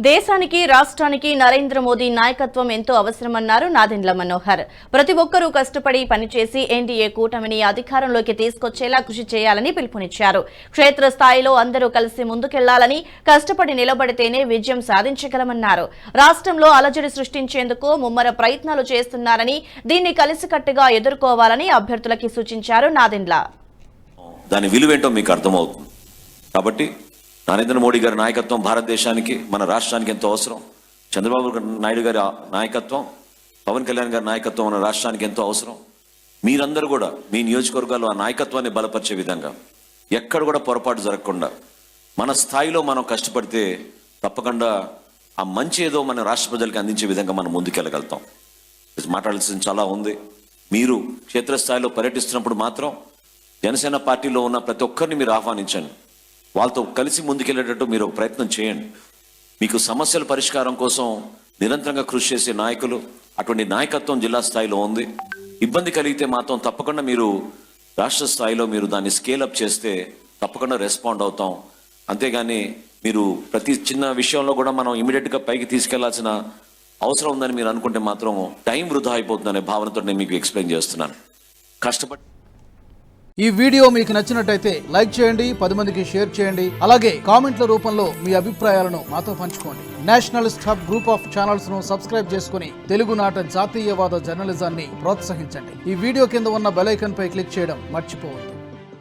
దేశానికి రాష్ట్రానికి నరేంద్ర మోదీ నాయకత్వం ఎంతో అవసరమన్నారు నాదెండ్ల మనోహర్. ప్రతి ఒక్కరూ కష్టపడి పనిచేసి ఎన్డీఏ కూటమిని అధికారంలోకి తీసుకొచ్చేలా కృషి చేయాలని పిలుపునిచ్చారు. క్షేత్రస్థాయిలో అందరూ కలిసి ముందుకెళ్లాలని, కష్టపడి నిలబడితేనే విజయం సాధించగలమన్నారు. రాష్ట్రంలో అలజడి సృష్టించేందుకు ముమ్మర ప్రయత్నాలు చేస్తున్నారని, దీన్ని కలిసికట్టుగా ఎదుర్కోవాలని అభ్యర్థులకి సూచించారు నాదెండ్ల. దాని విలువేంటో మీకు అర్థమవుతుంది. కాబట్టి నరేంద్ర మోడీ గారి నాయకత్వం భారతదేశానికి, మన రాష్ట్రానికి ఎంతో అవసరం. చంద్రబాబు నాయుడు గారి నాయకత్వం, పవన్ కళ్యాణ్ గారి నాయకత్వం మన రాష్ట్రానికి ఎంతో అవసరం. మీరందరూ కూడా మీ నియోజకవర్గాల్లో ఆ నాయకత్వాన్ని బలపరిచే విధంగా, ఎక్కడ కూడా పొరపాటు జరగకుండా మన స్థాయిలో మనం కష్టపడితే తప్పకుండా ఆ మంచి ఏదో మన రాష్ట్ర ప్రజలకు అందించే విధంగా మనం ముందుకెళ్ళగలుగుతాం. మాట్లాడాల్సింది చాలా ఉంది. మీరు క్షేత్రస్థాయిలో పర్యటిస్తున్నప్పుడు మాత్రం జనసేన పార్టీలో ఉన్న ప్రతి ఒక్కరిని మీరు ఆహ్వానించండి. వాళ్ళతో కలిసి ముందుకెళ్లేటట్టు మీరు ప్రయత్నం చేయండి. మీకు సమస్యల పరిష్కారం కోసం నిరంతరంగా కృషి చేసే నాయకులు, అటువంటి నాయకత్వం జిల్లా స్థాయిలో ఉంది. ఇబ్బంది కలిగితే మాత్రం తప్పకుండా మీరు రాష్ట్ర స్థాయిలో మీరు దాన్ని స్కేలప్ చేస్తే తప్పకుండా రెస్పాండ్ అవుతాం. అంతేగాని మీరు ప్రతి చిన్న విషయంలో కూడా మనం ఇమీడియట్గా పైకి తీసుకెళ్లాల్సిన అవసరం ఉందని మీరు అనుకుంటే మాత్రం టైం వృధా అయిపోతుందనే భావనతో నేను మీకు ఎక్స్ప్లెయిన్ చేస్తున్నాను. కష్టపడి ఈ వీడియో మీకు నచ్చినట్టయితే లైక్ చేయండి, 10 మందికి షేర్ చేయండి. అలాగే కామెంట్ల రూపంలో మీ అభిప్రాయాలను మాతో పంచుకోండి. Nationalist hub group of channels ను సబ్స్క్రైబ్ చేసుకుని తెలుగునాట జాతీయవాద జర్నలిజాన్ని ప్రోత్సహించండి. ఈ వీడియో కింద ఉన్న బెల్ ఐకాన్ పై క్లిక్ చేయడం మర్చిపోవద్దు.